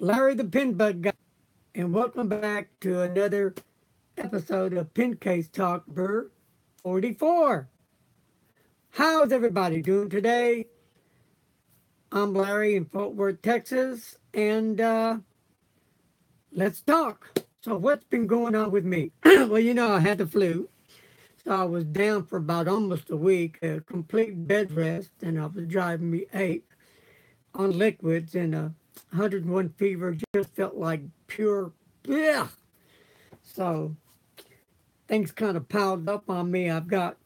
Larry the Pin Bug Guy, and welcome back to another episode of Pin Case Talk Burr 44. How's everybody doing today? I'm Larry in Fort Worth, Texas, and let's talk. So, what's been going on with me? Well, I had the flu, so I was down for about almost a week, a complete bed rest, and I was driving me ape on liquids, and 101 fever just felt like pure, yeah. So things kind of piled up on me. I've got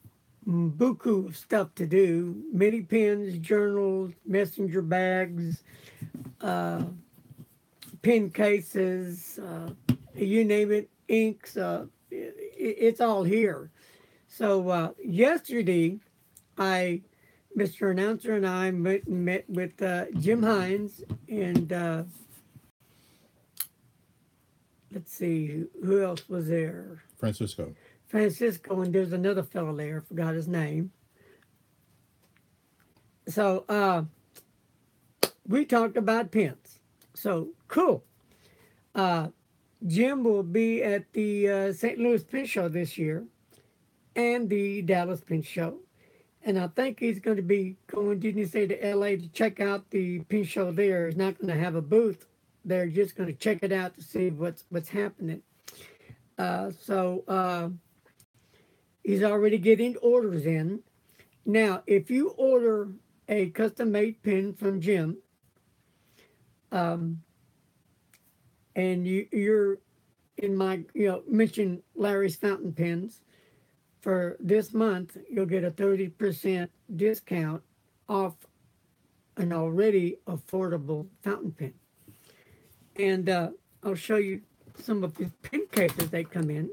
buku of stuff to do: mini pins, journals, messenger bags, uh, pen cases, you name it, inks. It's all here. So yesterday, I, Mr. Announcer, and I met with Jim Hines, and let's see, who else was there? Francisco. Francisco, and there's another fellow there, forgot his name. So we talked about pens. So cool. Uh, Jim will be at the St. Louis Pen Show this year and the Dallas Pen Show. And I think he's going to be going, didn't you say, to LA to check out the pen show there. He's not going to have a booth. They're just going to check it out to see what's happening. So he's already getting orders in. Now, if you order a custom-made pen from Jim, and you're in my, mention Larry's fountain pens, for this month, you'll get a 30% discount off an already affordable fountain pen. And I'll show you some of his pen cases they come in.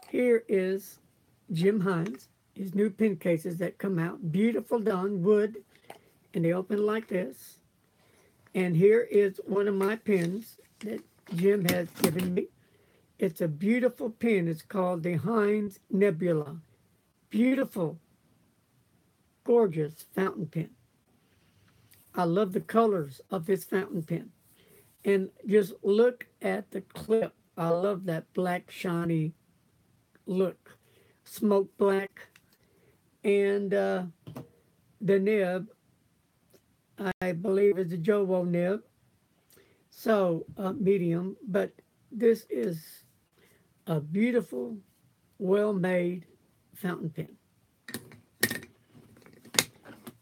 Here is Jim Hines, his new pen cases that come out. Beautiful done, wood, and they open like this. And here is one of my pens that Jim has given me. It's a beautiful pen. It's called the Hines Nebula. Beautiful, gorgeous fountain pen. I love the colors of this fountain pen. And just look at the clip. I love that black, shiny look. Smoke black. And the nib, I believe, is a Jowo nib. So, medium. But this is a beautiful, well-made fountain pen.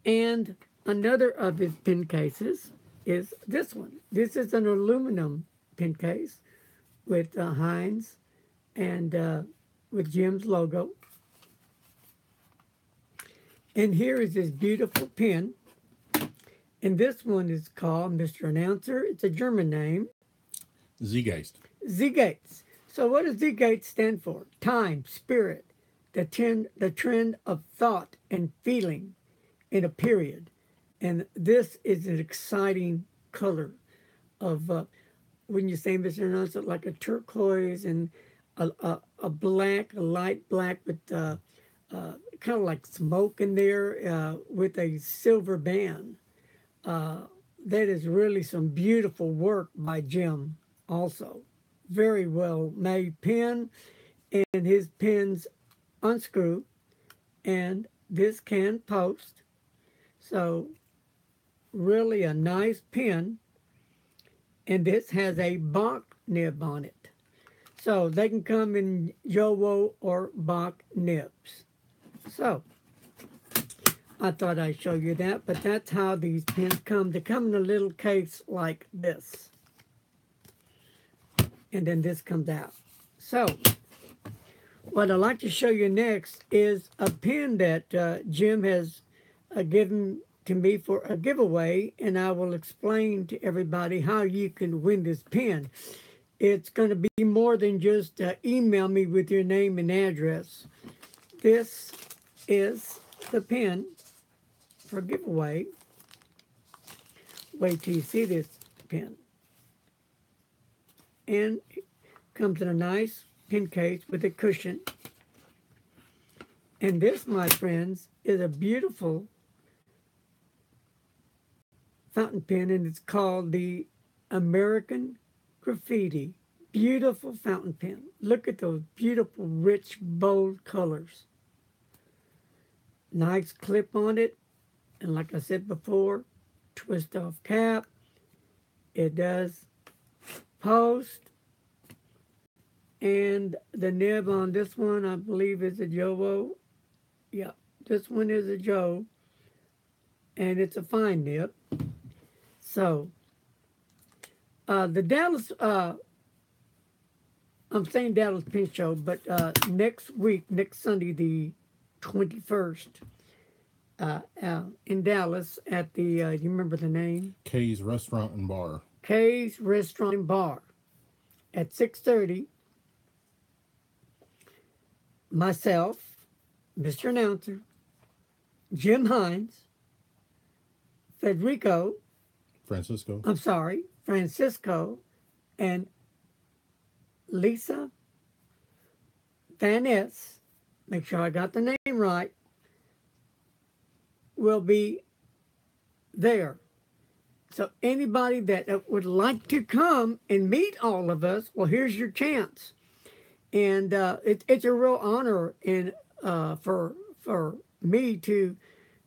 And another of his pen cases is this one. This is an aluminum pen case with Hines and with Jim's logo. And here is this beautiful pen. And this one is called Mr. Announcer. It's a German name. Zeitgeist. Zeitgeist. So what does Zeitgeist stand for? Time, spirit, the trend of thought and feeling in a period. And this is an exciting color of, when you say, Mr. Announcer, like a turquoise and a black, a light black with kind of like smoke in there with a silver band. That is really some beautiful work by Jim also. Very well made pen, and his pens unscrew, and this can post. So really a nice pen, and this has a Bach nib on it. So they can come in Jowo or Bach nibs. So I thought I'd show you that, but that's how these pens come. They come in a little case like this. And then this comes out. So what I'd like to show you next is a pen that Jim has given to me for a giveaway, and I will explain to everybody how you can win this pen. It's going to be more than just email me with your name and address. This is the pen for giveaway. Wait till you see this pen. And it comes in a nice pen case with a cushion. And this, my friends, is a beautiful fountain pen, and it's called the American Graffiti. Beautiful fountain pen. Look at those beautiful, rich, bold colors. Nice clip on it. And like I said before, twist off cap. It does post. And the nib on this one, I believe, is a Jowo. Yeah, this one is a Joe. And it's a fine nib. So, the Dallas, I'm saying Dallas Pen Show, but next week, next Sunday, the 21st, in Dallas at the, you remember the name? Kay's Restaurant and Bar. Kay's Restaurant and Bar at 6:30. Myself, Mr. Announcer, Jim Hines, Francisco, and Lisa Van Ness, make sure I got the name right, will be there. So anybody that would like to come and meet all of us, well, here's your chance. And it's a real honor for me to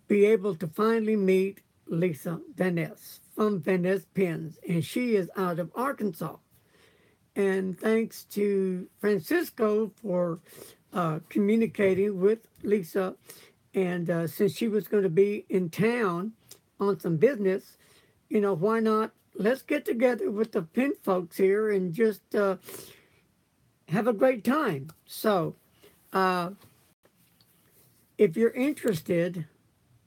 be able to finally meet Lisa Van Ness from Van Ness Pens, and she is out of Arkansas. And thanks to Francisco for communicating with Lisa, and since she was going to be in town on some business, why not? Let's get together with the pen folks here and just have a great time. So, if you're interested,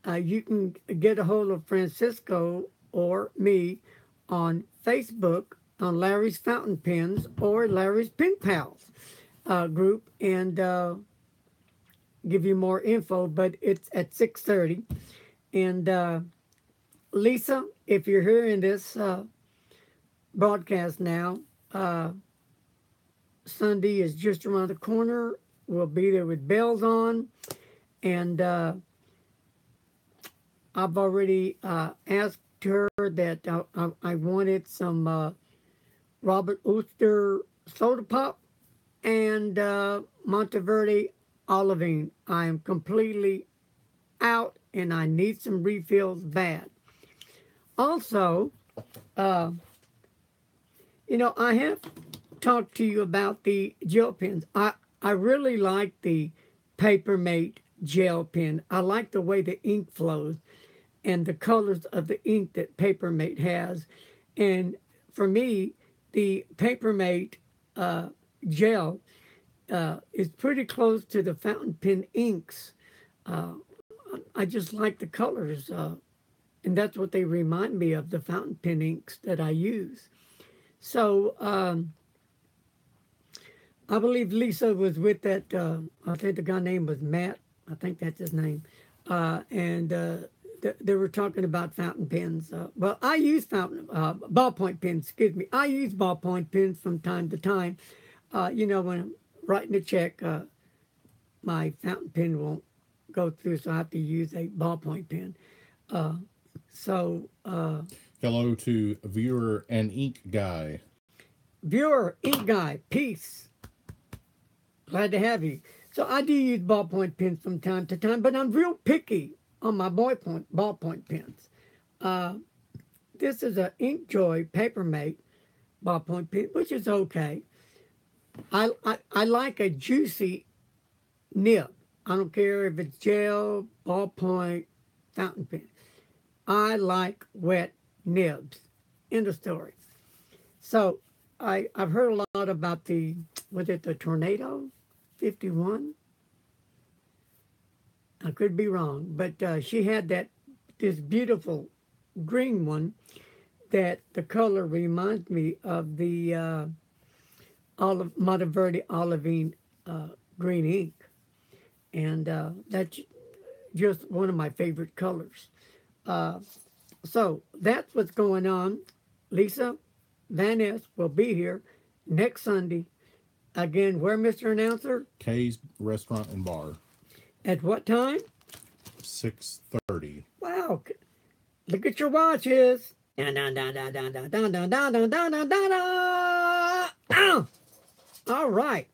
you can get a hold of Francisco or me on Facebook on Larry's Fountain Pens or Larry's Pen Pals group, and give you more info. But it's at 6:30. And Lisa, if you're hearing this broadcast now, Sunday is just around the corner. We'll be there with bells on. And I've already asked her that I wanted some Robert Oster Soda Pop and Monteverde Olivine. I am completely out and I need some refills bad. Also, I have talked to you about the gel pens. I really like the Papermate gel pen. I like the way the ink flows and the colors of the ink that Papermate has. And for me, the Papermate gel is pretty close to the fountain pen inks. I just like the colors, and that's what they remind me of, the fountain pen inks that I use. So I believe Lisa was with that, I think the guy name was Matt. I think that's his name. And they were talking about fountain pens. Well, I use ballpoint pens, excuse me. I use ballpoint pens from time to time. When I'm writing a check, my fountain pen won't go through, so I have to use a ballpoint pen. Hello to Viewer and Ink Guy. Viewer, Ink Guy, peace. Glad to have you. So I do use ballpoint pens from time to time, but I'm real picky on my ballpoint pens. This is a Inkjoy Papermate ballpoint pen, which is okay. I like a juicy nib. I don't care if it's gel, ballpoint, fountain pen. I like wet nibs. End of story. So I've heard a lot about the Tornado 51? I could be wrong, but she had this beautiful green one that the color reminds me of the Monteverde Olivine green ink. And that's just one of my favorite colors. So that's what's going on. Lisa Van Ness will be here next Sunday. Again, where, Mr. Announcer? Kay's Restaurant and Bar. At what time? 6:30. Wow. Look at your watches. Dun, dun, dun, dun, dun, dun, dun, dun, dun, dun, dun, dun, dun, dun. All right.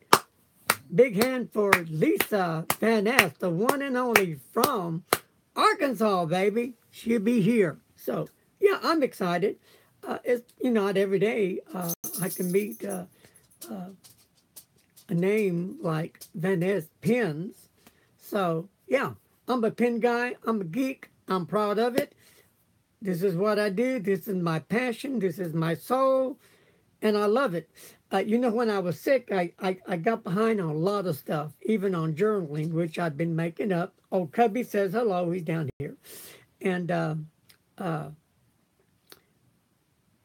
Big hand for Lisa Van Ness, the one and only from Arkansas, baby. She'll be here. So, yeah, I'm excited. It's not every day I can meet a name like Van Ness Pens. So, yeah, I'm a pen guy. I'm a geek. I'm proud of it. This is what I do. This is my passion. This is my soul. And I love it. When I was sick, I got behind on a lot of stuff, even on journaling, which I've been making up. Old Cubby says hello. He's down here. And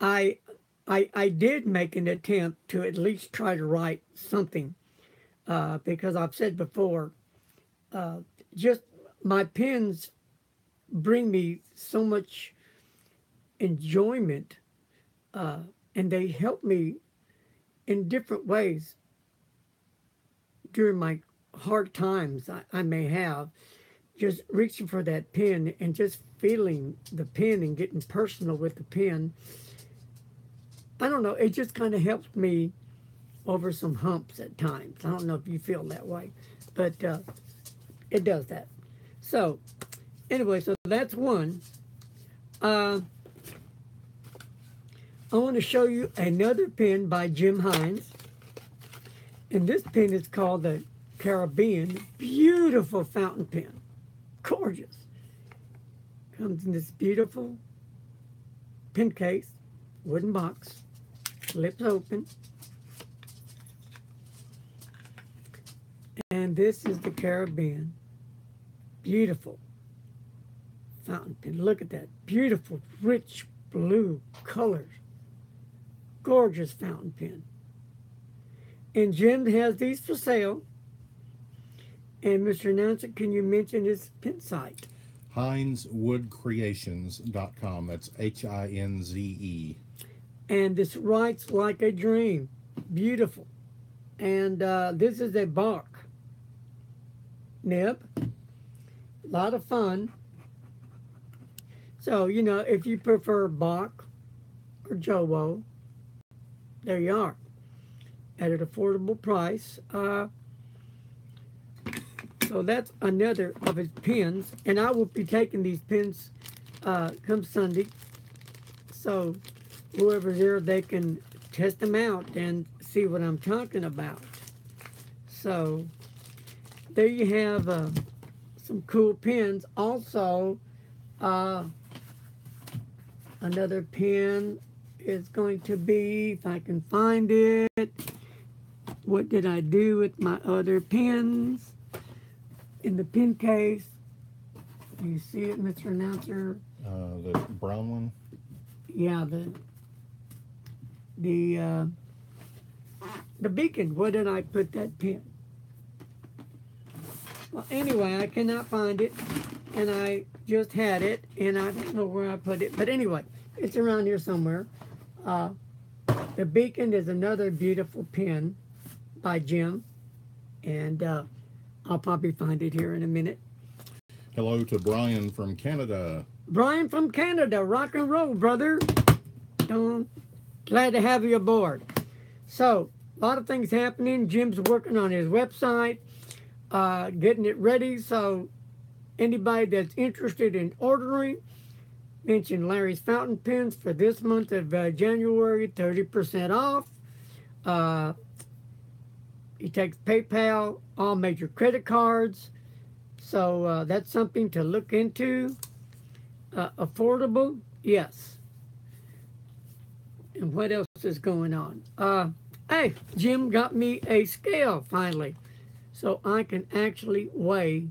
I did make an attempt to at least try to write something because I've said before, just my pens bring me so much enjoyment and they help me in different ways during my hard times I may have, just reaching for that pen and just feeling the pen and getting personal with the pen. I don't know, it just kind of helps me over some humps at times. I don't know if you feel that way, but it does that. So anyway, so that's one. I want to show you another pen by Jim Hines. And this pen is called the Caribbean. Beautiful fountain pen. Gorgeous. Comes in this beautiful pen case, wooden box, lips open. And this is the Caribbean. Beautiful fountain pen. Look at that. Beautiful, rich blue colors. Gorgeous fountain pen. And Jim has these for sale. And Mr. Announcer, can you mention his pen site? HinesWoodCreations.com. That's HINZE. And this writes like a dream. Beautiful. And this is a bark nib. A lot of fun. So, if you prefer Bach or Jowo, there you are, at an affordable price. So that's another of his pens, and I will be taking these pens come Sunday. So whoever's there, they can test them out and see what I'm talking about. So there you have some cool pens. Also, another pen is going to be, if I can find it, what did I do with my other pens in the pen case? Do you see it, Mr. Announcer? The brown one? Yeah, the beacon. Where did I put that pen? Well, anyway, I cannot find it, and I just had it, and I don't know where I put it. But anyway, it's around here somewhere. The Beacon is another beautiful pen by Jim, and I'll probably find it here in a minute. Hello to Brian from Canada. Brian from Canada, rock and roll, brother. Glad to have you aboard. So, a lot of things happening. Jim's working on his website, getting it ready. So, anybody that's interested in ordering, mention Larry's Fountain Pens for this month of January, 30% off. He takes PayPal, all major credit cards. So that's something to look into. Affordable, yes. And what else is going on? Hey, Jim got me a scale finally, so I can actually weigh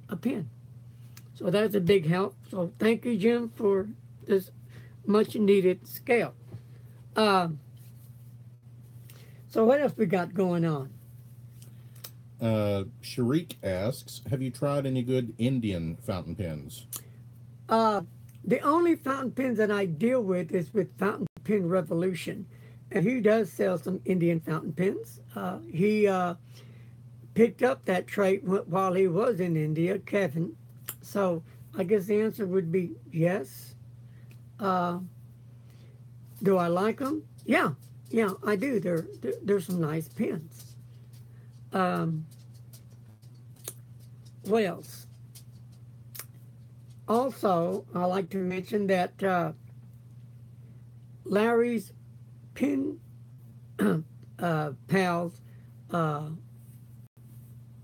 a pen. So that's a big help. So thank you, Jim, for this much needed scale. So what else we got going on? Sharik asks, have you tried any good Indian fountain pens? The only fountain pens that I deal with is with Fountain Pen Revolution. And he does sell some Indian fountain pens. He picked up that trait while he was in India, Kevin. So I guess the answer would be yes. Do I like them? Yeah, yeah, I do. They're some nice pens. Um, what else? Also, I like to mention that Larry's Pen Pals uh,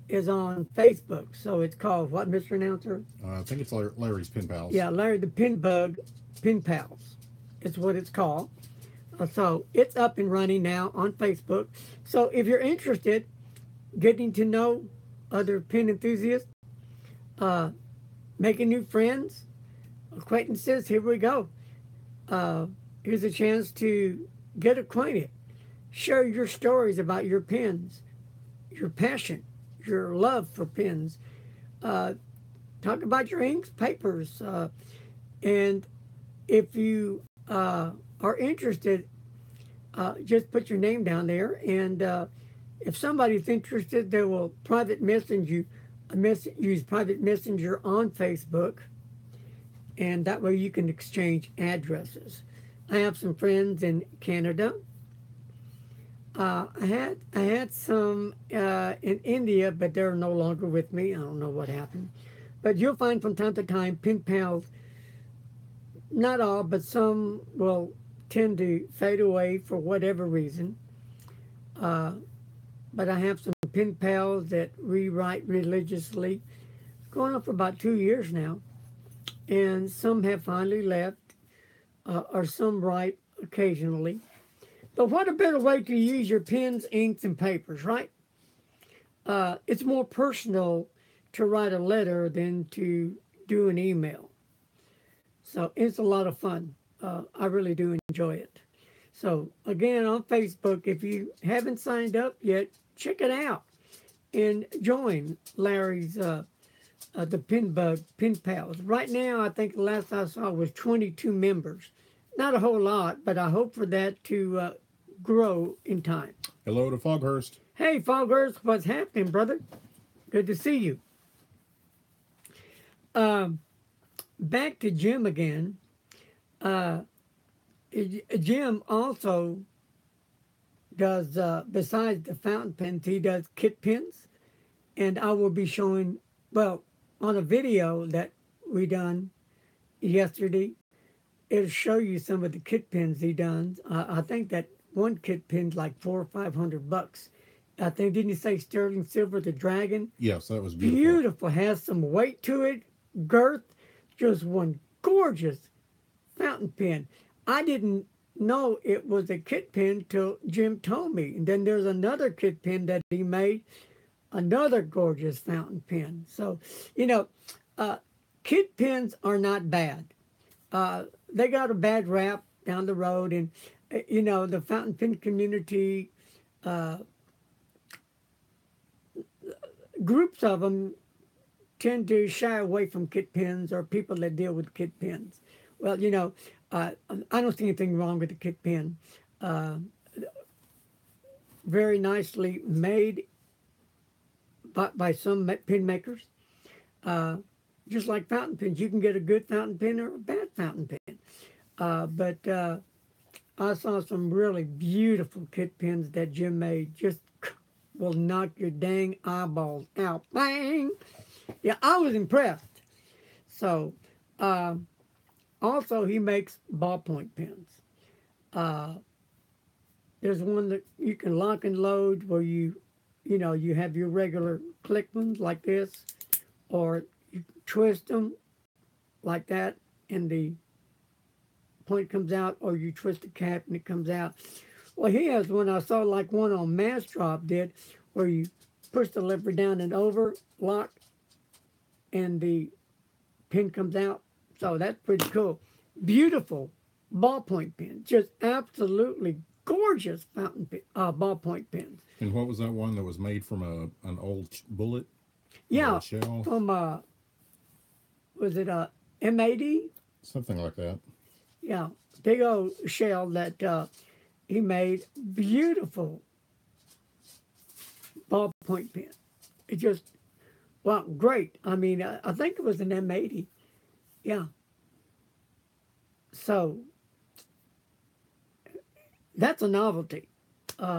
is on Facebook. So it's called what, Mr. Announcer? I think it's Larry's Pen Pals. Yeah, Larry the Pen Bug Pen Pals. It's what it's called. So it's up and running now on Facebook. So if you're interested, getting to know other pen enthusiasts, uh, making new friends, acquaintances, here we go. Uh, Here's a chance to get acquainted, share your stories about your pens, your passion, your love for pens. Uh, Talk about your inks, papers, and if you are interested, just put your name down there. And if somebody's interested, they will private message you, use private messenger on Facebook, and that way you can exchange addresses. I have some friends in Canada. I had some in India, but they're no longer with me. I don't know what happened. But you'll find from time to time pen pals. Not all, but some will tend to fade away for whatever reason. Uh, but I have some pen pals that rewrite religiously, going on for about 2 years now, and some have finally left, or some write occasionally. But what a better way to use your pens, inks, and papers, right? It's more personal to write a letter than to do an email. So it's a lot of fun. I really do enjoy it. So again, on Facebook, if you haven't signed up yet, check it out and join Larry's the Pen Bug Pen Pals. Right now, I think the last I saw was 22 members. Not a whole lot, but I hope for that to grow in time. Hello to Foghurst. Hey, Foghurst, what's happening, brother? Good to see you. Back to Jim again. Jim also does, besides the fountain pens, he does kit pens. And I will be showing, well, on a video that we done yesterday, it'll show you some of the kit pens he done. I think that one kit pen's like $400 or $500. I think, didn't you say sterling silver, the dragon? Yes, that was beautiful. Beautiful, has some weight to it, girth, just one gorgeous fountain pen. I didn't know it was a kit pen till Jim told me. And then there's another kit pen that he made, another gorgeous fountain pen. So, kit pens are not bad. They got a bad rap down the road, and the fountain pen community, groups of them tend to shy away from kit pens, or people that deal with kit pens. Well, I don't see anything wrong with the kit pen. Very nicely made by some pen makers. Just like fountain pens, you can get a good fountain pen or a bad fountain pen. But I saw some really beautiful kit pens that Jim made. Just will knock your dang eyeballs out. Bang! Yeah, I was impressed. So, also he makes ballpoint pens. There's one that you can lock and load where you have your regular click ones like this, or you twist them like that and the point comes out, or you twist the cap and it comes out. Well, he has one, I saw like one on Mastrop did, where you push the lever down and over, lock, and the pen comes out. So that's pretty cool. Beautiful ballpoint pen. Just absolutely gorgeous fountain pen, ballpoint pens. And what was that one that was made from an old bullet? Yeah, shell? from, was it a M80? Something like that. Yeah, big old shell that he made. Beautiful ballpoint pen. It just, well, great. I mean, I think it was an M80. Yeah. So, That's a novelty.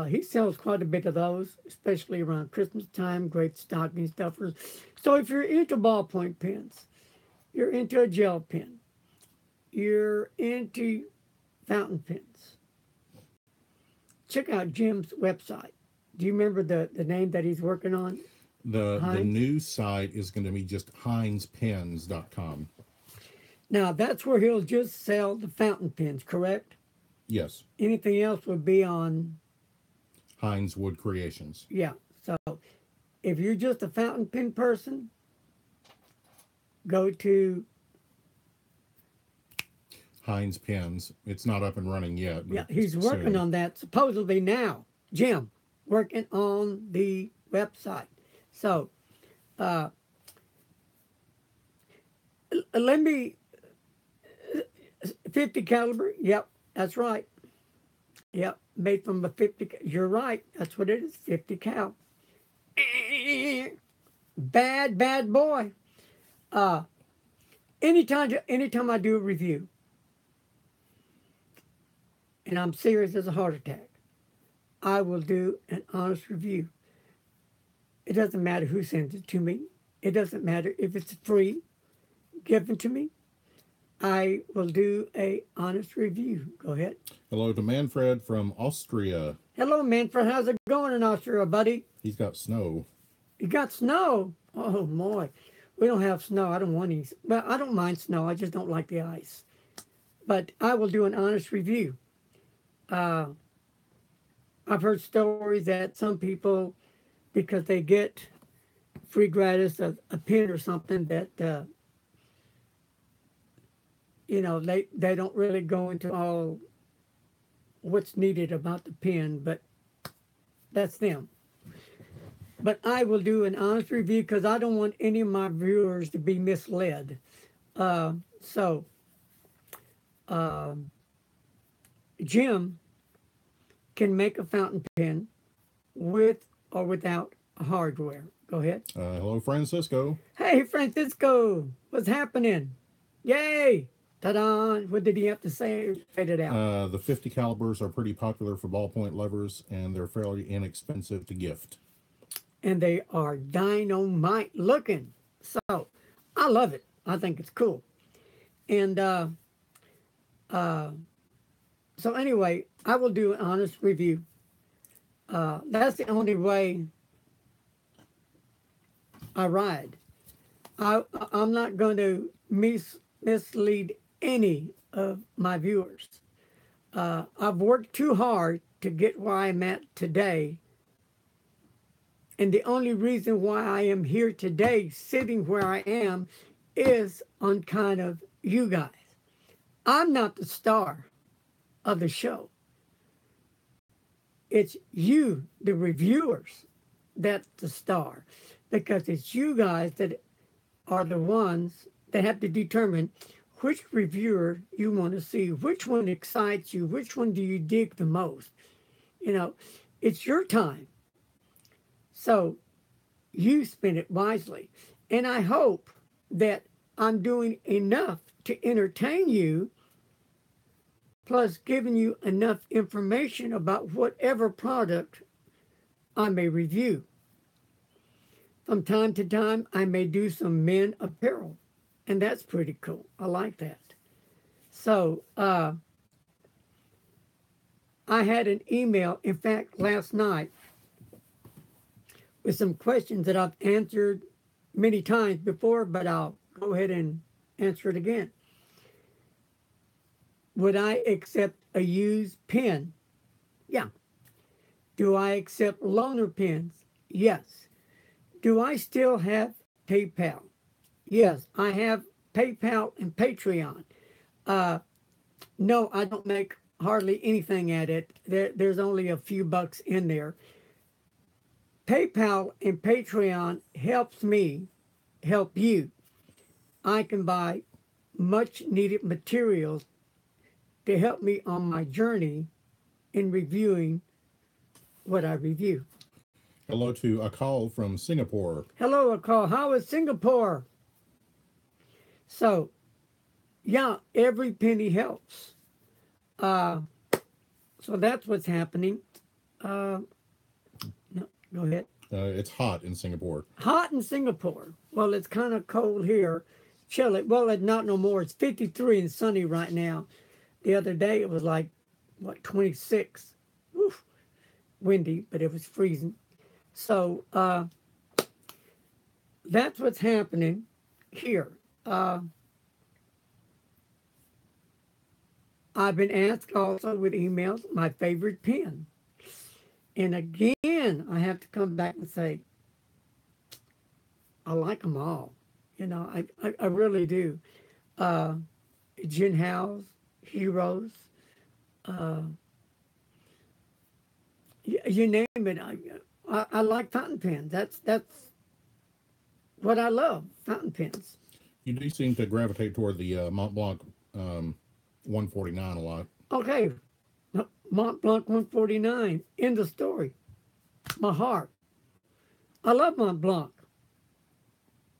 He sells quite a bit of those, especially around Christmas time. Great stocking stuffers. So if you're into ballpoint pens, you're into a gel pen, you're into fountain pens, check out Jim's website. Do you remember the name that he's working on? The Heinz? new site is going to be just HeinzPens.com. Now that's where he'll just sell the fountain pens, correct? Yes, Anything else would be on, Heinz Wood Creations. yeah. So if you're just a fountain pen person, go to, Heinz Pens. It's not up and running yet. yeah, he's working soon. on that supposedly now. Jim, working on the website. So let me, 50 caliber, yep, that's right. Yep, made from a 50, you're right, that's what it is, 50 cal. Bad boy. Anytime I do a review, and I'm serious as a heart attack, I will do an honest review. It doesn't matter who sends it to me. It doesn't matter if it's free, given to me. I will do a honest review. Go ahead. Hello to Manfred from Austria. Hello, Manfred. How's it going in Austria, buddy? He's got snow. You got snow? Oh, boy. We don't have snow. I don't want any. Well, I don't mind snow. I just don't like the ice. But I will do an honest review. I've heard stories that some people, because they get free gratis a pen or something, that they don't really go into all what's needed about the pen, but that's them. But I will do an honest review because I don't want any of my viewers to be misled. Jim can make a fountain pen with or without hardware. Go ahead. Hello, Francisco. Hey, Francisco, what's happening? Yay! Ta-da! What did he have to say? Fade it out. The 50 calibers are pretty popular for ballpoint levers, and they're fairly inexpensive to gift. And they are dynamite looking. So, I love it. I think it's cool. And so anyway, I will do an honest review. That's the only way I ride. I'm not going to mislead any of my viewers. I've worked too hard to get where I'm at today. And the only reason why I am here today, sitting where I am, is on kind of you guys. I'm not the star of the show. It's you, the reviewers, that's the star. Because it's you guys that are the ones that have to determine which reviewer you want to see, which one excites you, which one do you dig the most. It's your time. So you spend it wisely. And I hope that I'm doing enough to entertain you, plus giving you enough information about whatever product I may review. From time to time, I may do some men apparel, and that's pretty cool. I like that. So I had an email, in fact, last night, with some questions that I've answered many times before, but I'll go ahead and answer it again. Would I accept a used pen? Yeah. Do I accept loaner pens? Yes. Do I still have PayPal? Yes, I have PayPal and Patreon. No, I don't make hardly anything at it. There's only a few bucks in there. PayPal and Patreon helps me help you. I can buy much needed materials to help me on my journey in reviewing what I review. Hello to Akal from Singapore. Hello, Akal. How is Singapore? So, yeah, every penny helps. So that's what's happening. No, go ahead. It's hot in Singapore. Hot in Singapore. Well, it's kind of cold here. Chilly. Well, it's not no more. It's 53 and sunny right now. The other day it was like, what, 26. Oof. Windy, but it was freezing. So that's what's happening here. I've been asked also with emails my favorite pen. And again, I have to come back and say, I like them all. You know, I really do. Jinhaos, Heroes, you name it. I like fountain pens. That's what I love, fountain pens. You do seem to gravitate toward the Mont Blanc 149 a lot. Okay, Mont Blanc 149, end of story. My heart. I love Mont Blanc.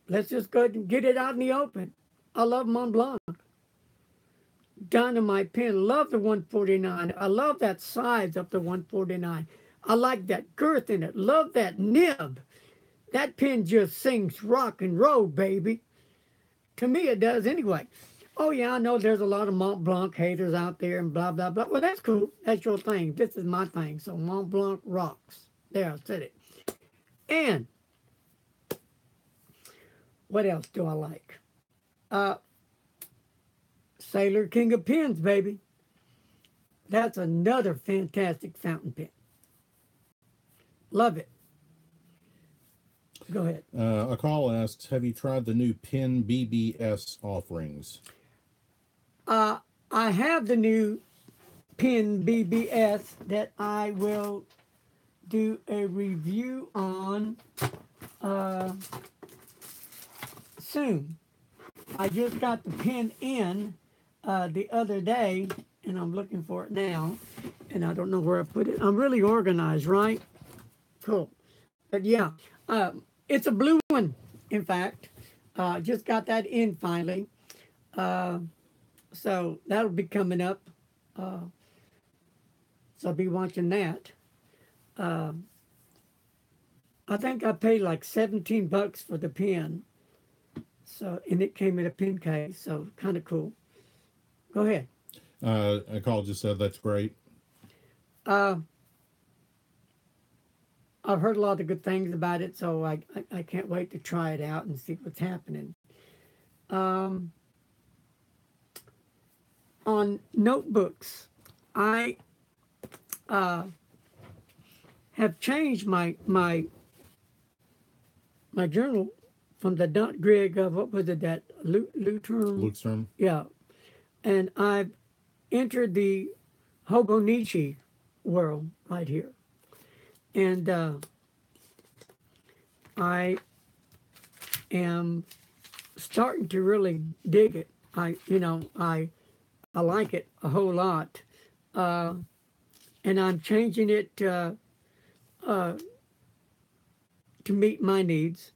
Let's just go ahead and get it out in the open. I love Mont Blanc. Dynamite pen. Love the 149. I love that size of the 149. I like that girth in it. Love that nib. That pen just sings rock and roll, baby. To me, it does anyway. Oh, yeah, I know there's a lot of Mont Blanc haters out there and blah, blah, blah. Well, that's cool. That's your thing. This is my thing. So Mont Blanc rocks. There, I said it. And what else do I like? Sailor King of Pens, baby. That's another fantastic fountain pen. Love it. Go ahead. A call asks, have you tried the new Pen BBS offerings? I have the new Pen BBS that I will do a review on soon. I just got the pen in the other day, and I'm looking for it now, and I don't know where I put it. I'm really organized, right? Cool. But yeah, it's a blue one, in fact. Just got that in finally. So that'll be coming up. So I'll be watching that. I think I paid like $17 for the pen. So, and it came in a pen case, so kind of cool. Go ahead. A call just said that's great. I've heard a lot of good things about it, so I can't wait to try it out and see what's happening. On notebooks, I have changed my journal from the Dot Grig of, what was it, that Leuchtturm. Yeah. And I've entered the Hobonichi world right here. And I am starting to really dig it. I like it a whole lot. And I'm changing it to meet my needs.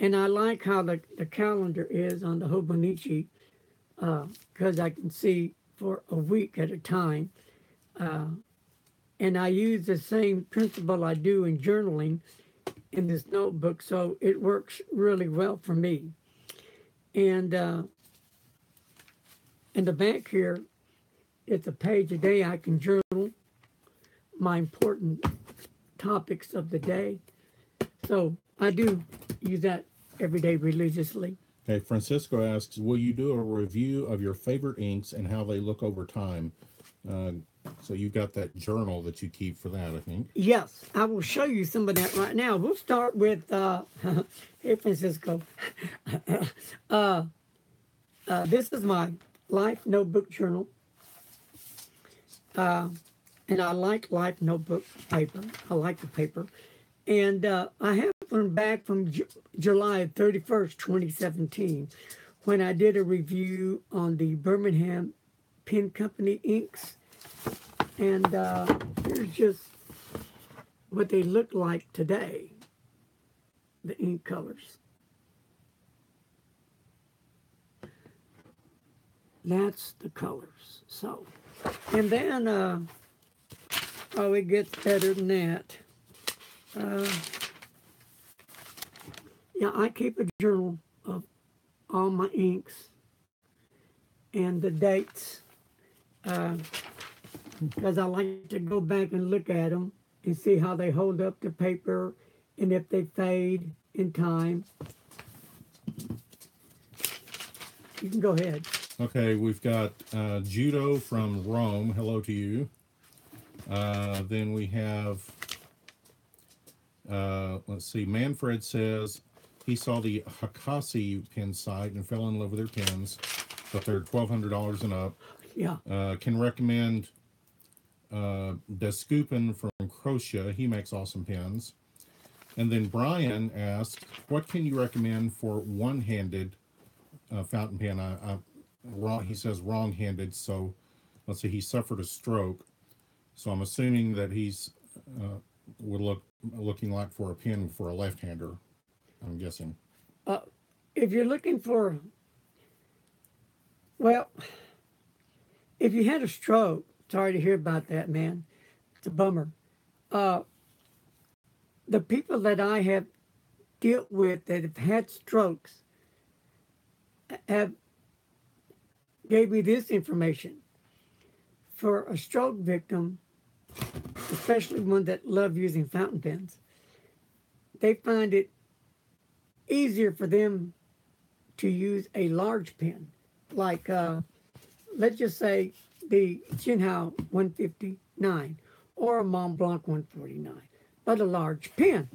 And I like how the calendar is on the Hobonichi, because I can see for a week at a time. And I use the same principle I do in journaling in this notebook, so it works really well for me. And in the back here, it's a page a day I can journal my important topics of the day. So I do use that every day religiously. Okay, Francisco asks, will you do a review of your favorite inks and how they look over time? So you've got that journal that you keep for that, I think. Yes, I will show you some of that right now. We'll start with, hey, Francisco. This is my Life Notebook Journal. And I like Life Notebook paper. I like the paper. And I have one back from July 31st, 2017, when I did a review on the Birmingham Pen Company inks. And here's just what they look like today, the ink colors. That's the colors. So, and then Oh, it gets better than that. Yeah, I keep a journal of all my inks and the dates because I like to go back and look at them and see how they hold up to paper and if they fade in time. You can go ahead. Okay, we've got Judo from Rome. Hello to you. Then we have, let's see, Manfred says he saw the Hakasi pen site and fell in love with their pens, but they're $1,200 and up. Yeah. Can recommend Descupin from Crocia. He makes awesome pens. And then Brian asked, what can you recommend for one-handed fountain pen? He says wrong-handed, so let's see, he suffered a stroke. So I'm assuming that he's looking like for a pen for a left-hander, I'm guessing. If you're looking for, well, if you had a stroke, sorry to hear about that, man. It's a bummer. The people that I have dealt with that have had strokes have gave me this information. For a stroke victim, especially one that love using fountain pens, they find it easier for them to use a large pen, like let's just say the Jinhao 159 or a Mont Blanc 149, but a large pen.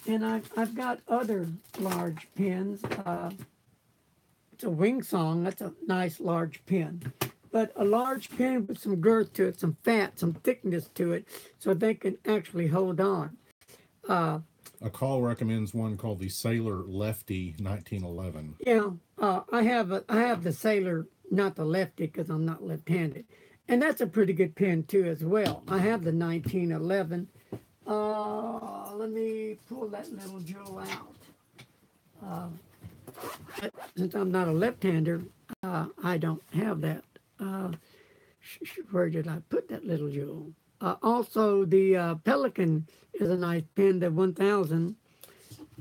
And I've got other large pens. It's a Wing Song. That's a nice large pen. But a large pen with some girth to it, some fat, some thickness to it, so they can actually hold on. A call recommends one called the Sailor Lefty 1911. Yeah, I have the Sailor, not the Lefty, because I'm not left-handed, and that's a pretty good pen too as well. I have the 1911. Let me pull that little jewel out. Since I'm not a left-hander, I don't have that. Where did I put that little jewel? Also, the Pelican is a nice pen, the 1000.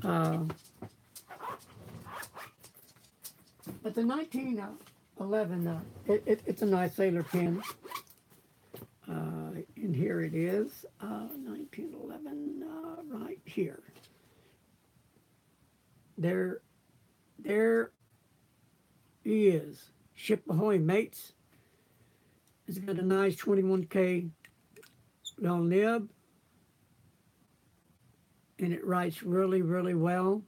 But the 1911, it's a nice sailor pen. And here it is, 1911, right here. There he is. Ship ahoy, mates. It's got a nice 21K long nib, and it writes really, really well.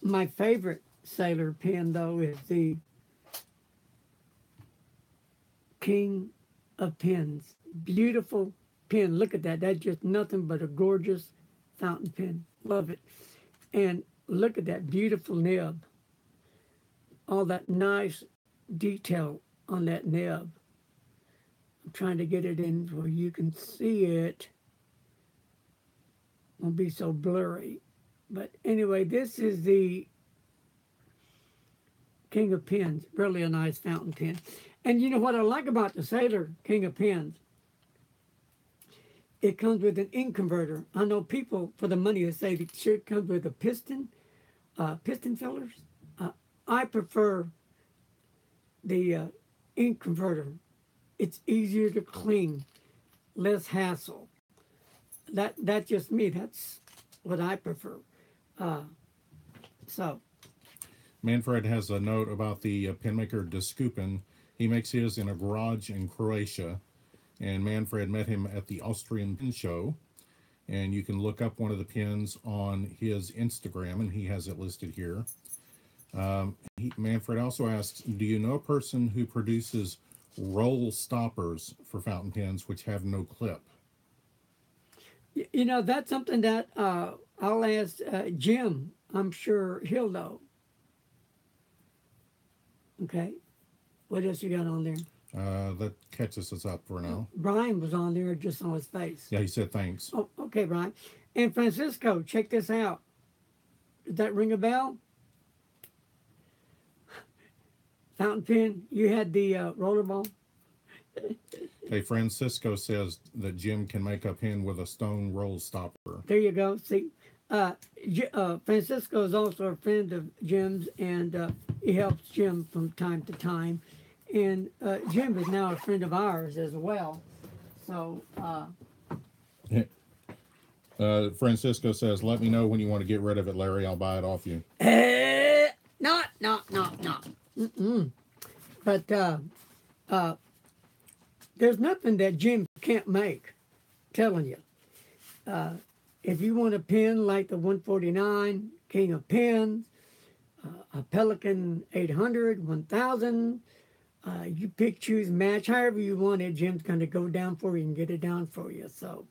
My favorite sailor pen, though, is the King of Pens. Beautiful pen. Look at that. That's just nothing but a gorgeous fountain pen. Love it. And look at that beautiful nib. All that nice detail on that nib. I'm trying to get it in where you can see it. Won't be so blurry. But anyway, this is the King of Pens. Really a nice fountain pen. And you know what I like about the Sailor King of Pens? It comes with an ink converter. I know people for the money that say it should come with a piston fillers. I prefer the ink converter. It's easier to clean, less hassle. That's just me. That's what I prefer. So. Manfred has a note about the pen maker Descupin. He makes his in a garage in Croatia, and Manfred met him at the Austrian Pen Show. And you can look up one of the pens on his Instagram, and he has it listed here. Manfred also asks, do you know a person who produces roll stoppers for fountain pens which have no clip? You know, that's something that I'll ask Jim. I'm sure he'll know. Okay. What else you got on there? That catches us up for now. Brian was on there, just on his face. Yeah, he said thanks. Oh, okay, Brian. And Francisco, check this out. Does that ring a bell? fountain pen. You had the rollerball. Okay, Francisco says that Jim can make a pen with a stone roll stopper. There you go. See, Francisco is also a friend of Jim's, and he helps Jim from time to time. And Jim is now a friend of ours as well. So, Francisco says, "Let me know when you want to get rid of it, Larry. I'll buy it off you." not. Mm-mm. But there's nothing that Jim can't make. Telling you. If you want a pen like the 149, King of Pens, a Pelican 800, 1000, you pick, choose, match, however you want it, Jim's going to go down for you and get it down for you. So,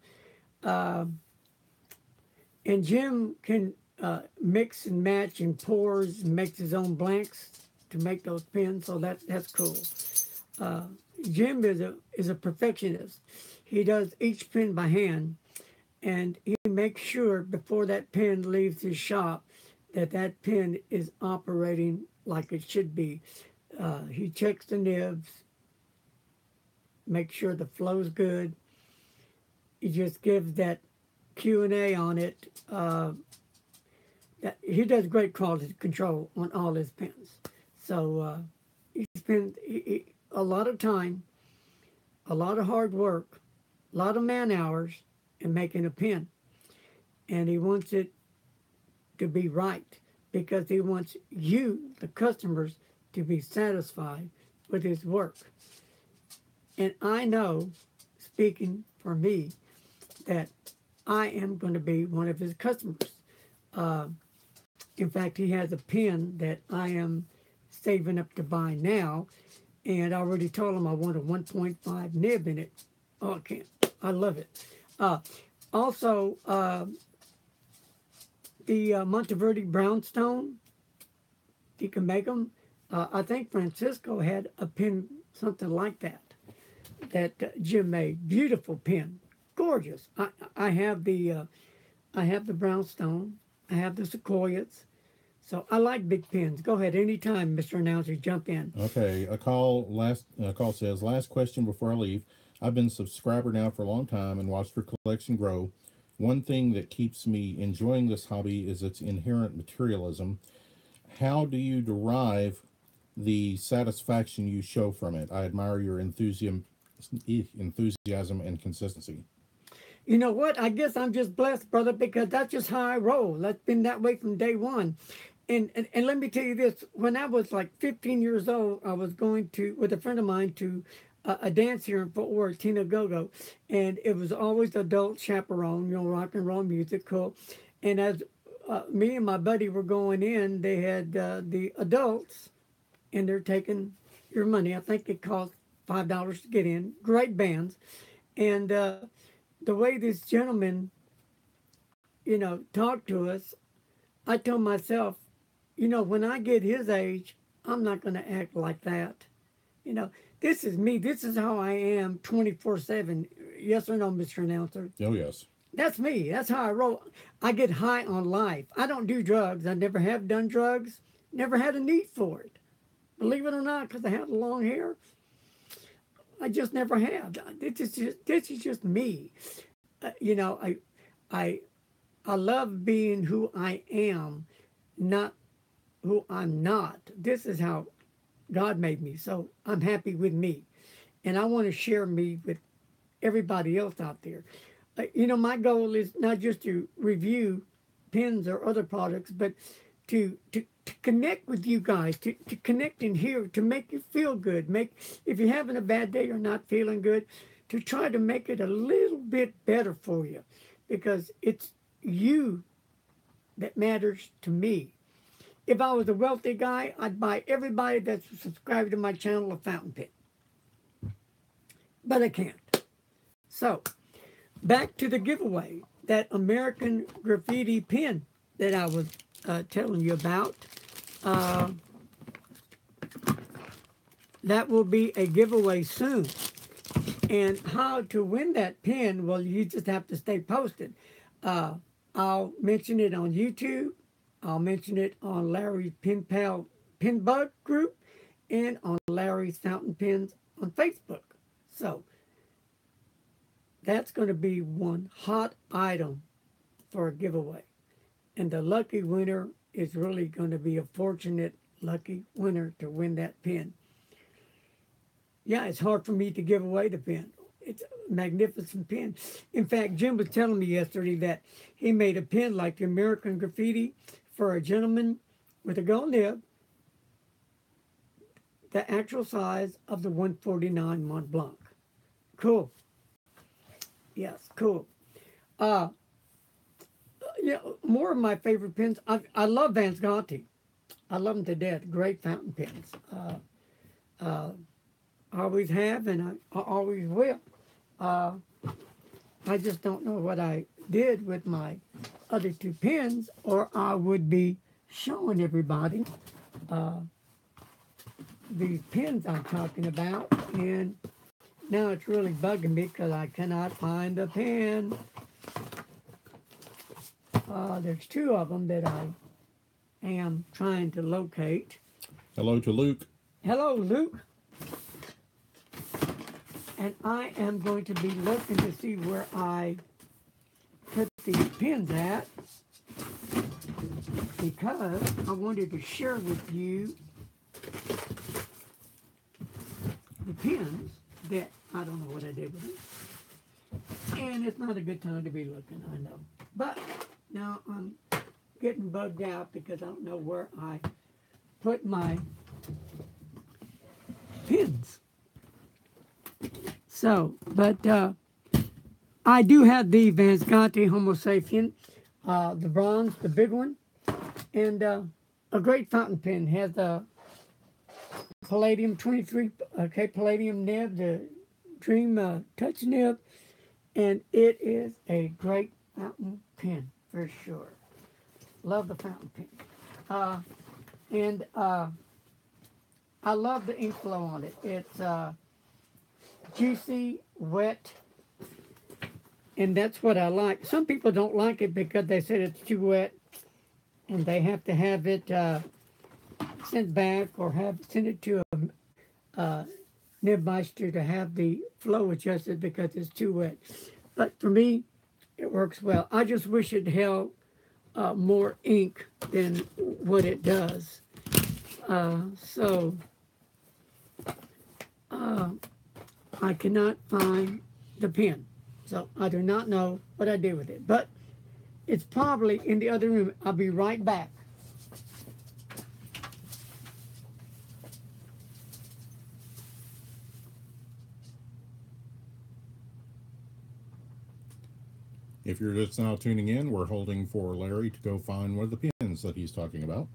and Jim can mix and match and pours and makes his own blanks to make those pens. So that's cool. Jim is a perfectionist. He does each pen by hand, and he makes sure before that pen leaves his shop that that pen is operating like it should be. He checks the nibs, makes sure the flow's good. He just gives that Q&A on it. He does great quality control on all his pens. So he spends a lot of time, a lot of hard work, a lot of man hours in making a pen. And he wants it to be right because he wants you, the customers, to be satisfied with his work. And I know, speaking for me, that I am going to be one of his customers. In fact, he has a pen that I am saving up to buy now, and I already told him I want a 1.5 nib in it. Oh, I can't. I love it. Also, the Monteverde Brownstone, you can make them. I think Francisco had a pen, something like that Jim made. Beautiful pen, gorgeous. I have the Brownstone. I have the Sequoias. So I like big pens. Go ahead, anytime, Mr. Announcer, jump in. Okay, a call says, last question before I leave. I've been a subscriber now for a long time and watched your collection grow. One thing that keeps me enjoying this hobby is its inherent materialism. How do you derive the satisfaction you show from it? I admire your enthusiasm and consistency. You know what? I guess I'm just blessed, brother, because that's just how I roll. That's been that way from day one. And let me tell you this. When I was like 15 years old, I was going with a friend of mine to a dance here in Fort Worth, Tina Go-Go. And it was always adult chaperone, rock and roll music, cool. And as me and my buddy were going in, they had the adults, and they're taking your money. I think it cost $5 to get in. Great bands. And the way this gentleman, talked to us, I told myself, when I get his age, I'm not going to act like that. This is me. This is how I am 24/7. Yes or no, Mr. Announcer? Oh, yes. That's me. That's how I roll. I get high on life. I don't do drugs. I never have done drugs. Never had a need for it. Believe it or not, because I have long hair. I just never have. This is just me. I love being who I am, not who I'm not. This is how God made me. So I'm happy with me. And I want to share me with everybody else out there. My goal is not just to review pens or other products, but to connect with you guys, to connect in here, to make you feel good. If you're having a bad day or not feeling good, to try to make it a little bit better for you, because it's you that matters to me. If I was a wealthy guy, I'd buy everybody that's subscribed to my channel a fountain pen. But I can't. So, back to the giveaway. That American Graffiti pen that I was telling you about. That will be a giveaway soon. And how to win that pen, well, you just have to stay posted. I'll mention it on YouTube. I'll mention it on Larry's Pen Pal Pen Bug group. and on Larry's Fountain Pens on Facebook. So that's going to be one hot item for a giveaway. And the lucky winner is really going to be a fortunate lucky winner to win that pen. Yeah, it's hard for me to give away the pen. It's a magnificent pen. In fact, Jim was telling me yesterday that he made a pen like the American Graffiti for a gentleman with a gold nib, the actual size of the 149 Mont Blanc. Cool. Yes, cool. Yeah, more of my favorite pens. I love Vance Gonti. I love them to death. Great fountain pens. Always have, and I always will. I just don't know what I did with my other two pens, or I would be showing everybody these pens I'm talking about. And now it's really bugging me because I cannot find the pen. There's two of them that I am trying to locate. Hello to Luke. Hello, Luke. And I am going to be looking to see where I put these pins at, because I wanted to share with you the pins that I don't know what I did with them. And it's not a good time to be looking, I know. But now I'm getting bugged out because I don't know where I put my pins. So, but I do have the Vance Gonti Homo Sapien, the bronze, the big one, and a great fountain pen. Has the Palladium 23, Palladium nib, the Dream Touch nib, and it is a great fountain pen for sure. Love the fountain pen. And I love the ink flow on it. It's juicy, wet, and that's what I like. Some people don't like it because they said it's too wet, and they have to have it sent back or send it to a nibmeister to have the flow adjusted because it's too wet. But for me, it works well. I just wish it held more ink than what it does. I cannot find the pen, so I do not know what I did with it, but it's probably in the other room. I'll be right back. If you're just now tuning in, we're holding for Larry to go find one of the pins that he's talking about.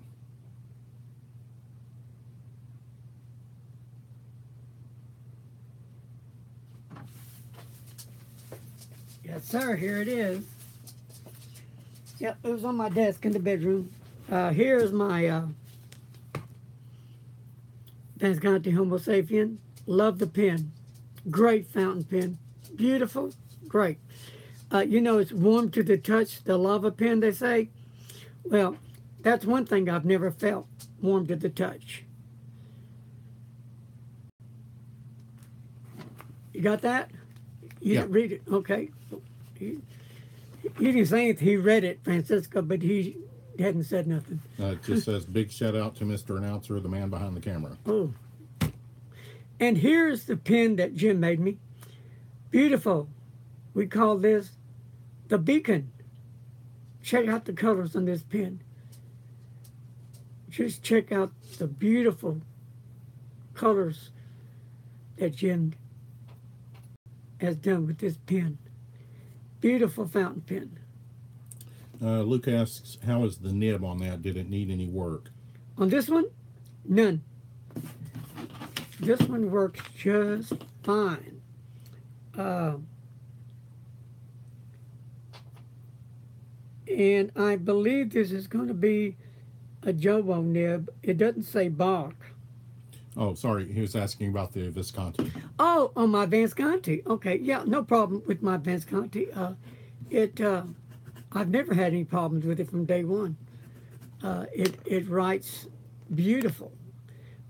Yes, sir, here it is. Yep, it was on my desk in the bedroom. Here's my Vance Gonti Homo Sapien. Love the pen. Great fountain pen. Beautiful. Great. You know, it's warm to the touch, the lava pen, they say. Well, that's one thing I've never felt, warm to the touch. You got that? You didn't read it? Okay. He didn't say anything. He read it, Francisco, but he hadn't said nothing. It just says, big shout out to Mr. Announcer, the man behind the camera. Oh. And here's the pen that Jim made me. Beautiful. We call this the Beacon. Check out the colors on this pen. Just check out the beautiful colors that Jim has done with this pen. Beautiful fountain pen. Luke asks, how is the nib on that? Did it need any work? On this one, none. This one works just fine. And I believe this is going to be a Jowo nib. It doesn't say Bach. Oh, sorry. He was asking about the Visconti. Oh, on my Vance Gonti. Okay, yeah, no problem with my Vance Gonti. I've never had any problems with it from day one. It writes beautiful.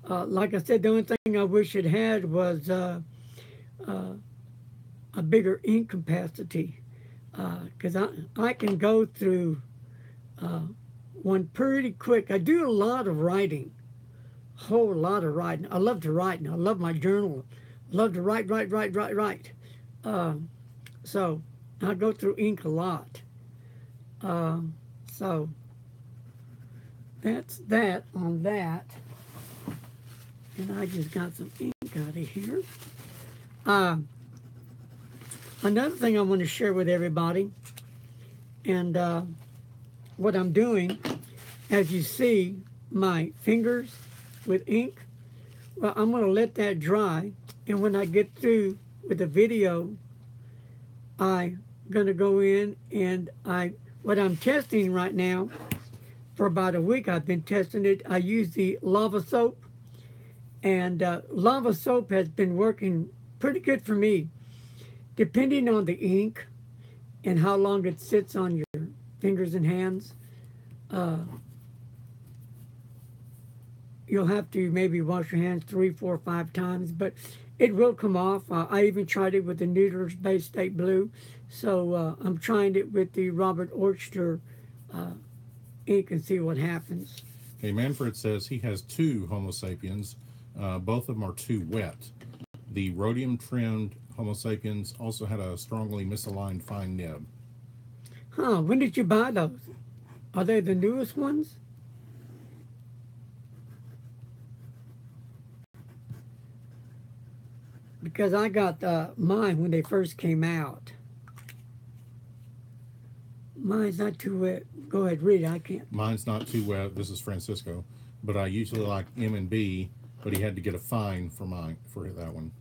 Like I said, the only thing I wish it had was a bigger ink capacity, because I can go through one pretty quick. I do a lot of writing, whole lot of writing. I love to write, and I love my journal. I love to write. So I go through ink a lot. So that's that on that. And I just got some ink out of here. Another thing I want to share with everybody, and what I'm doing, as you see, my fingers with ink, well, I'm going to let that dry. And when I get through with the video, I'm going to go in and what I'm testing right now, for about a week I've been testing it. I use the lava soap, and lava soap has been working pretty good for me. Depending on the ink and how long it sits on your fingers and hands, you'll have to maybe wash your hands 3, 4, 5 times, but it will come off. I even tried it with the Neuters Bay State Blue, so I'm trying it with the Robert Orchster ink and see what happens. Hey, Manfred says he has 2 Homo sapiens. Both of them are too wet. The rhodium trimmed Homo sapiens also had a strongly misaligned fine nib. Huh, when did you buy those? Are they the newest ones? Because I got mine when they first came out. Mine's not too wet. Go ahead, read it. I can't. Mine's not too wet. This is Francisco. But I usually like M and B, but he had to get a fine for that one.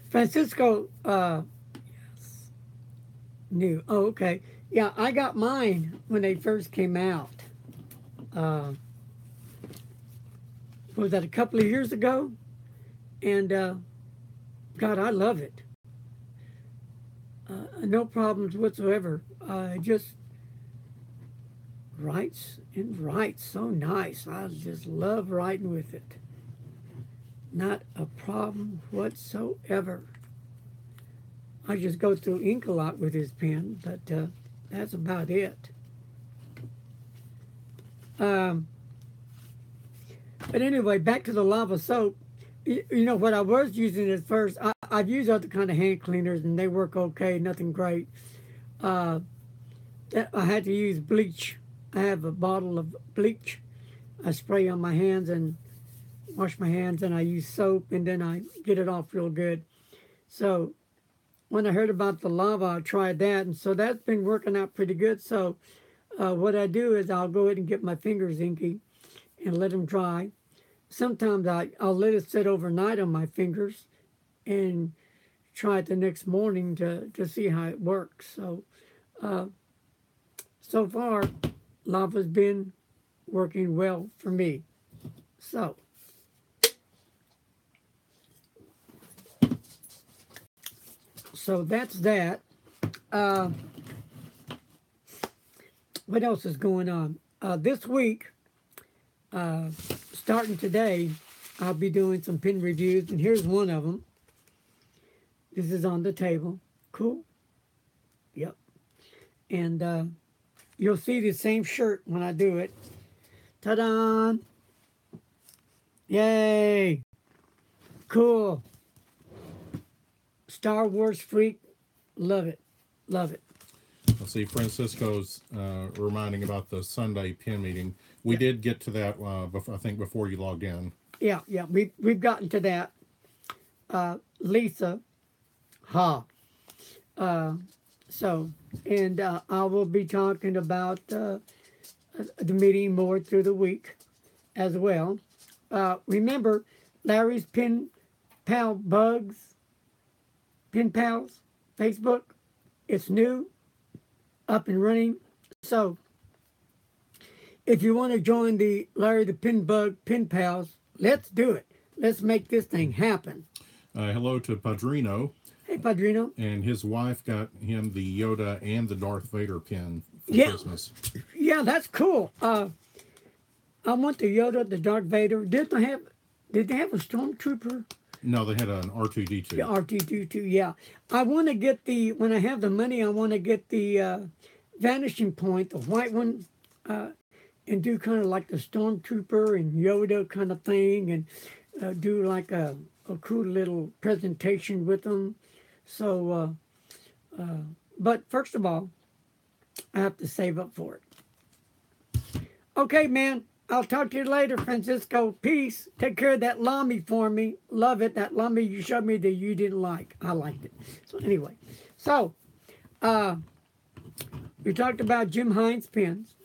Francisco, new. Oh, okay. Yeah, I got mine when they first came out. Was that a couple of years ago? And God, I love it. No problems whatsoever. Just writes and writes so nice. I just love writing with it. Not a problem whatsoever. I just go through ink a lot with his pen, but that's about it. But anyway, back to the lava soap. You know, what I was using at first, I've used other kind of hand cleaners, and they work okay, nothing great. I had to use bleach. I have a bottle of bleach. I spray on my hands and wash my hands, and I use soap, and then I get it off real good. So when I heard about the lava, I tried that, and so that's been working out pretty good. So what I do is I'll go ahead and get my fingers inky and let them dry. Sometimes I'll let it sit overnight on my fingers and try it the next morning to see how it works. So so far, lava's been working well for me. So that's that. What else is going on? This week, starting today, I'll be doing some pen reviews, and here's one of them. This is on the table. Cool? Yep. And you'll see the same shirt when I do it. Ta-da! Yay! Cool. Star Wars freak. Love it. Love it. Let's see, Francisco's reminding about the Sunday pen meeting. We did get to that, I think, before you logged in. Yeah. We've gotten to that. Lisa. So, and I will be talking about the meeting more through the week as well. Remember, Larry's Pen Pals, Facebook. It's new, up and running. So, if you want to join the Larry the Pen Pals, let's do it. Let's make this thing happen. Hello to Padrino. Hey, Padrino. And his wife got him the Yoda and the Darth Vader pen for Christmas. Yeah, that's cool. I want the Yoda, the Darth Vader. Didn't I have Did they have a stormtrooper? No, they had an R2D2. The R2D2, yeah. I want to get when I have the money, I want to get the Vanishing Point, the white one, and do kind of like the Stormtrooper and Yoda kind of thing, and do like a cool little presentation with them. So, but first of all, I have to save up for it. Okay, man. I'll talk to you later, Francisco. Peace. Take care of that Lamy for me. Love it. That Lamy you showed me that you didn't like. I liked it. So anyway, we talked about Jim Hines pens.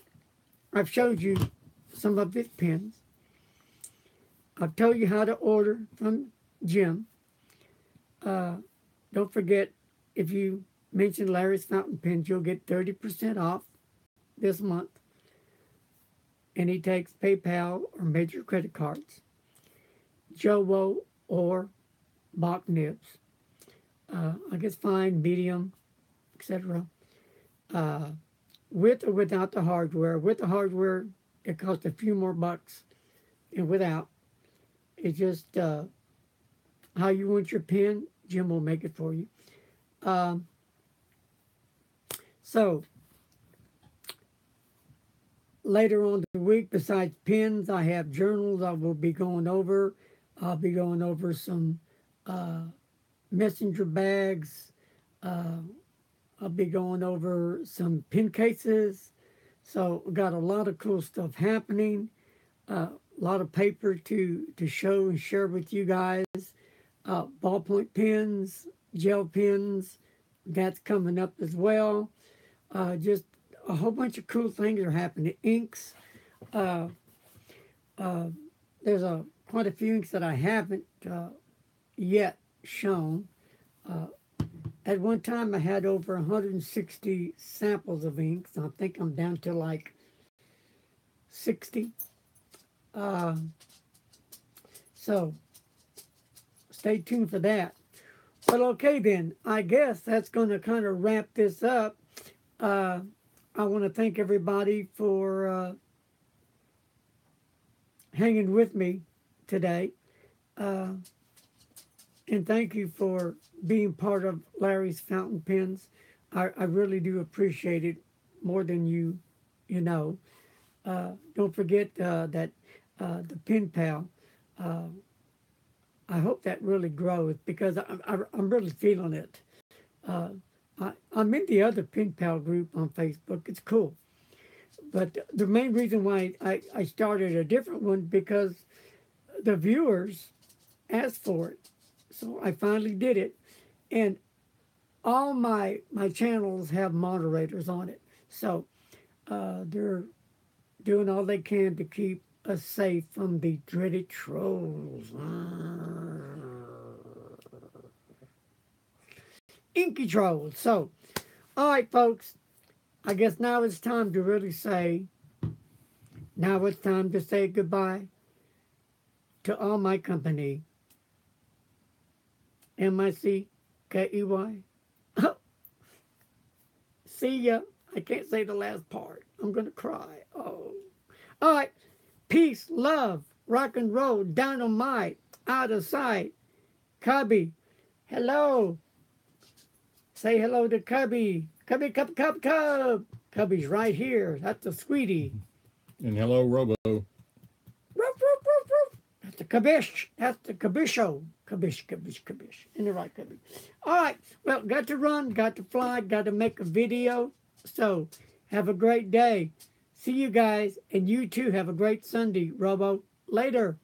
I've showed you some of his pens. I'll tell you how to order from Jim. Don't forget, if you mention Larry's Fountain Pens, you'll get 30% off this month. And he takes PayPal or major credit cards, Jowo or Bach nibs. I guess fine, medium, etc. With or without the hardware. With the hardware, it costs a few more bucks, and without, it's just how you want your pen. Jim will make it for you. So later on the week, besides pens, I have journals I will be going over. I'll be going over some messenger bags. I'll be going over some pen cases. So got a lot of cool stuff happening. A lot of paper to show and share with you guys. Ballpoint pens, gel pens, that's coming up as well. Just a whole bunch of cool things are happening. Inks. There's quite a few inks that I haven't yet shown. At one time, I had over 160 samples of inks. I think I'm down to like 60. So stay tuned for that. But okay then, I guess that's going to kind of wrap this up. I want to thank everybody for hanging with me today. And thank you for being part of Larry's Fountain Pens. I really do appreciate it more than you know. Don't forget that the Pen Pal, I hope that really grows because I'm really feeling it. I'm in the other Pen Pal group on Facebook. It's cool. But the main reason why I started a different one because the viewers asked for it. So I finally did it. And all my channels have moderators on it. So they're doing all they can to keep us safe from the dreaded trolls. Inky trolls. So, all right, folks. I guess now it's time to really say, now it's time to say goodbye to all my company. M-I-C-K-E-Y. Oh. See ya. I can't say the last part. I'm going to cry. Oh. All right. Peace, love, rock and roll, dynamite, out of sight. Cubby. Hello. Say hello to Cubby. Cubby, cub, cub, cub. Cubby's right here. That's a sweetie. And hello, Robo. Roof, roof, roof, roof. That's the Cabish. That's the Cabisho. Cabish, cabish, cabish. In the right, Cubby. All right. Well, got to run, got to fly, got to make a video. So, have a great day. See you guys. And you too have a great Sunday, Robo. Later.